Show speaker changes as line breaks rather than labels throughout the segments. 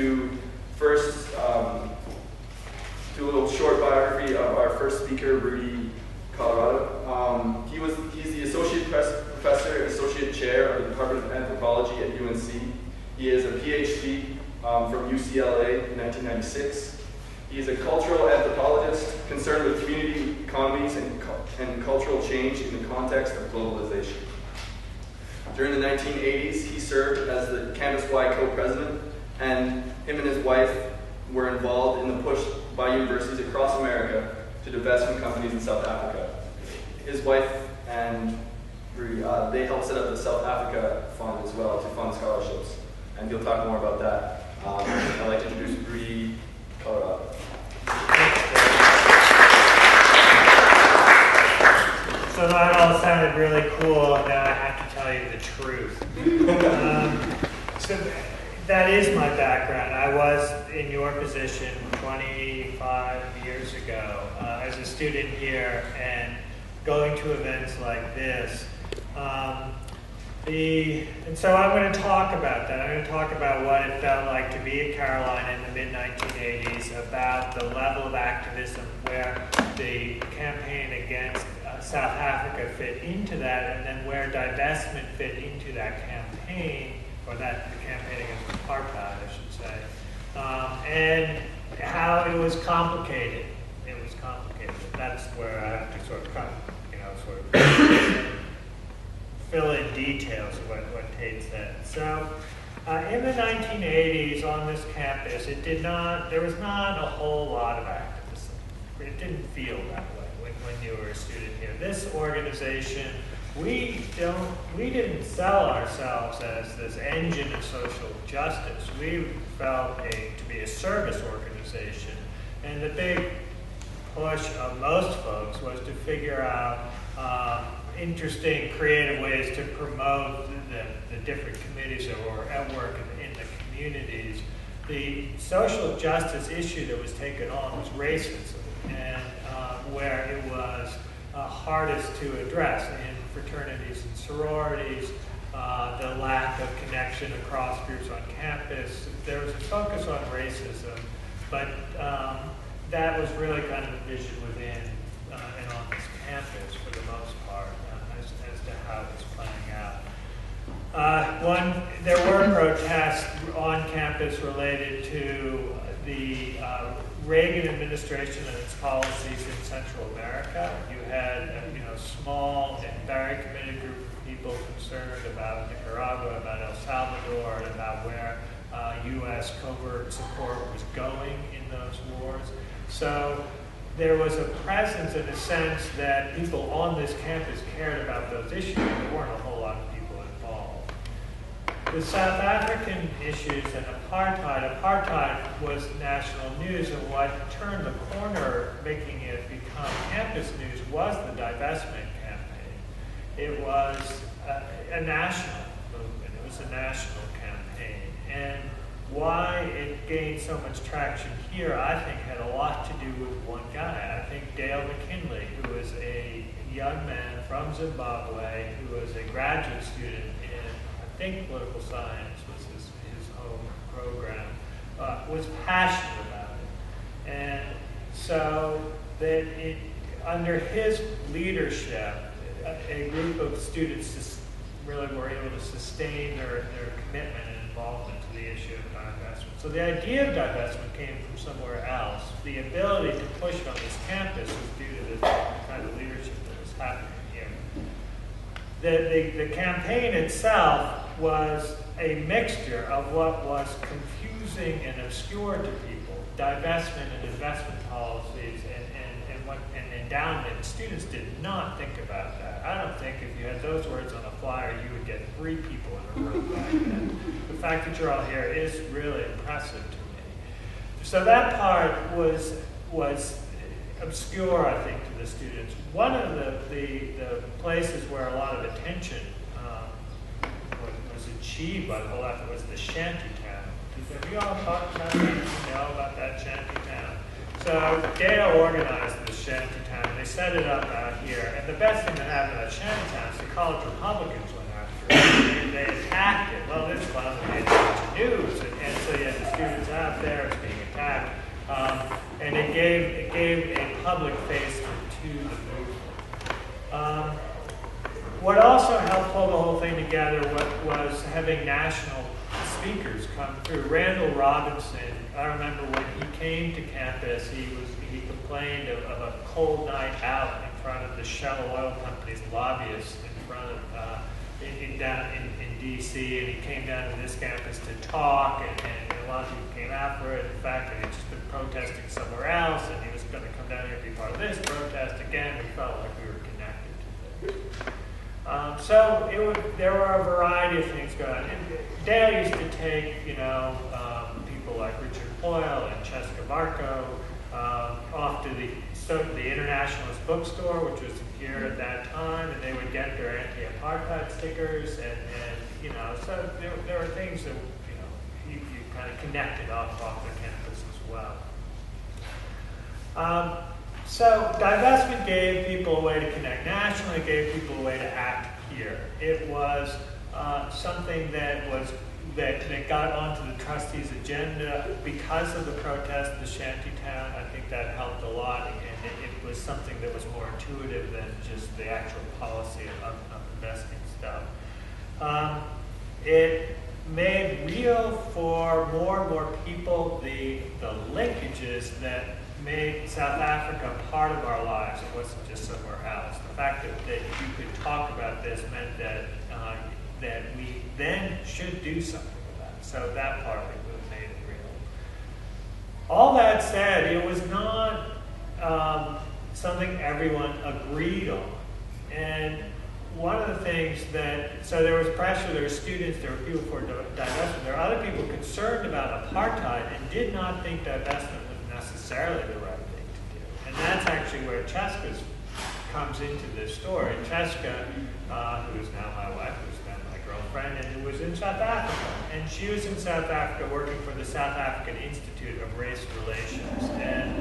to first do a little short biography of our first speaker, Rudi Colleredo. He's the associate professor and associate chair of the Department of Anthropology at UNC. He is a PhD from UCLA in 1996. He is a cultural anthropologist concerned with community economies and cultural change in the context of globalization. During the 1980s, he served as the campus-wide co-president, and him and his wife were involved in the push by universities across America to divestment companies in South Africa. His wife and Rudi, they helped set up the South Africa Fund as well to fund scholarships, and he'll talk more about that. I'd like to introduce Rudi Colleredo.
So that all sounded really cool. Now I have to tell you the truth. So that is my background. I was in your position 25 years ago as a student here, and going to events like this. And so I'm going to talk about that. I'm going to talk about what it felt like to be at Carolina in the mid-1980s, about the level of activism where the campaign against South Africa fit into that, and then where divestment fit into that campaign, or that the campaign against apartheid, I should say, and how it was complicated. It was complicated. That's where I have to sort of come, fill in details of what Tate said. So, in the 1980s on this campus, there was not a whole lot of activism. It didn't feel that way when you were a student here. This organization, we didn't sell ourselves as this engine of social justice. We felt to be a service organization, and the big push of most folks was to figure out interesting, creative ways to promote the different committees that were at work in the communities. The social justice issue that was taken on was racism, and where it was hardest to address in fraternities and sororities, the lack of connection across groups on campus. There was a focus on racism, but that was really kind of the vision within and on this campus for the most part, as to how it was playing out. There were protests on campus related to the Reagan administration and its policies in Central America. You had a small and very committed group of people concerned about Nicaragua, about El Salvador, and about where U.S. covert support was going in those wars. So there was a presence in a sense that people on this campus cared about those issues, but there weren't a whole lot of people involved. The South African issues and apartheid was national news, and what turned the corner, making it become campus news, was the divestment campaign. It was a national movement. It was a national campaign. And why it gained so much traction here, I think, had a lot to do with one guy. I think Dale McKinley, who was a young man from Zimbabwe, who was a graduate student in, I think, political science was his home program, was passionate about it. And so that under his leadership, a group of students really were able to sustain their commitment and involvement to the issue of divestment. So the idea of divestment came from somewhere else. The ability to push it on this campus was due to the kind of leadership that was happening here. The campaign itself was a mixture of what was confusing and obscure to people, divestment and investment policies and endowment. Students did not think about that. I don't think if you had those words on a flyer, you would get 3 people in a room back then. The fact that you're all here is really impressive to me. So that part was obscure, I think, to the students. One of the places where a lot of attention was achieved by the whole effort was the shanty town. Have you all talked about that? You know about that shanty town? So Dale organized this shanty town, and they set it up out here. And the best thing that happened at shanty town is the college Republicans went after it. They attacked it. Well, this fun, they made a bunch of news. And so you had the students out there, it's being attacked. And it gave a public face to the movement. What also helped pull the whole thing together was having national speakers come through. Randall Robinson, I remember when he came to campus, he complained of a cold night out in front of the Shell Oil Company's lobbyists in front of down in D.C., and he came down to this campus to talk, and a lot of people came out for it. In fact, he had just been protesting somewhere else, and he was going to come down here and be part of this protest again. We felt like we were connected to this. There were a variety of things going on. And Dale used to take, people like Richard Boyle and Cheska Barco off to the Internationalist bookstore, which was here at that time, and they would get their anti-apartheid stickers, and so there were things that you kind of connected off the campus as well. So divestment gave people a way to connect nationally, it gave people a way to act here. It was something that got onto the trustees' agenda because of the protest in the shantytown. I think that helped a lot, and it was something that was more intuitive than just the actual policy of investing stuff. It made real for more and more people the linkages that made South Africa part of our lives. It wasn't just somewhere else. The fact that you could talk about this meant that we then should do something about it. So that part of it really made it real. All that said, it was not something everyone agreed on. And one of the things so there was pressure, there were students, there were people for divestment, there were other people concerned about apartheid and did not think divestment was necessarily the right thing to do. And that's actually where Cheska comes into this story. Cheska, who is now my wife, who's now my girlfriend, and who was in South Africa. And she was in South Africa working for the South African Institute of Race Relations. And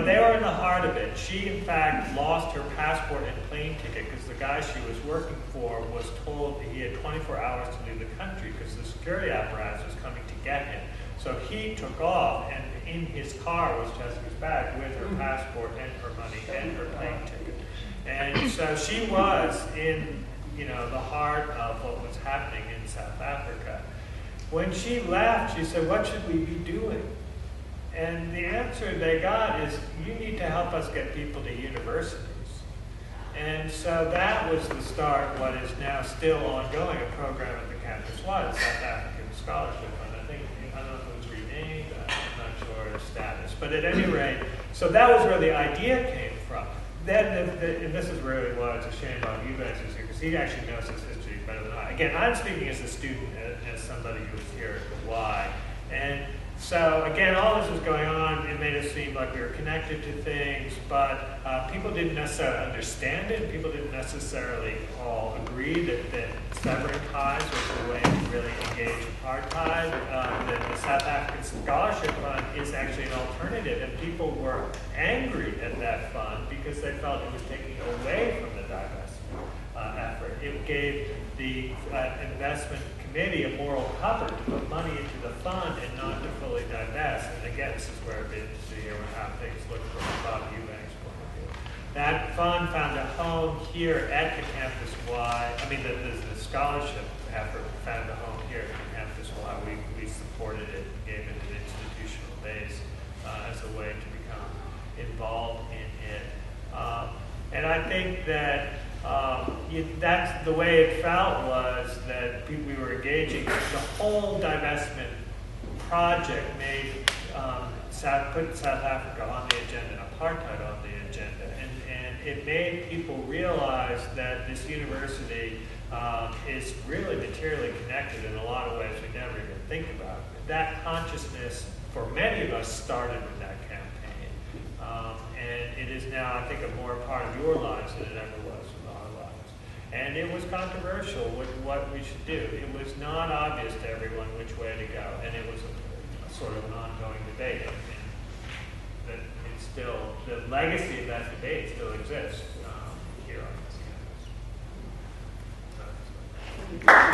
they were in the heart of it. She, in fact, lost her passport and plane ticket because the guy she was working for was told he had 24 hours to leave the country because the security apparatus was coming to get him. So he took off, and in his car was Cheska's bag with her passport and her money and her plane ticket. And so she was in, the heart of what was happening in South Africa. When she left, she said, "What should we be doing?" And the answer they got is, you need to help us get people to universities. And so that was the start, what is now still ongoing, a program at the campus-wide, South African Scholarship Fund. I don't know if it was renamed, I'm not sure of status. But at any rate, so that was where the idea came from. Then, and this is really why it's a shame about you guys is here, because he actually knows his history better than I. Again, I'm speaking as a student, as somebody who was here at the Y. And so again, all this was going on. It made us seem like we were connected to things, but people didn't necessarily understand it. People didn't necessarily all agree that severing ties was the way to really engage apartheid. That the South African Scholarship Fund is actually an alternative, and people were angry at that fund because they felt it was taking away from the divestment effort. It gave the investment committee a moral cover to put money into the fund and not to fully divest. And again, this is where I've been to hear how things look from Bob Eubank's point of view. That fund found a home here at the campus Y. I mean, the scholarship effort found a home here at the campus Y. We supported it and gave it an institutional base as a way to become involved in it. And I think that that's the way it felt, was that we were engaging. The whole divestment project made put South Africa on the agenda, apartheid on the agenda, and it made people realize that this university is really materially connected in a lot of ways we never even think about. That consciousness, for many of us, started with that campaign, and it is now, I think, a more part of your lives than it ever was in our lives. And it was controversial with what we should do. It was not obvious to everyone which way to go, and it was a sort of an ongoing debate. And that it's still, the legacy of that debate still exists here on this campus.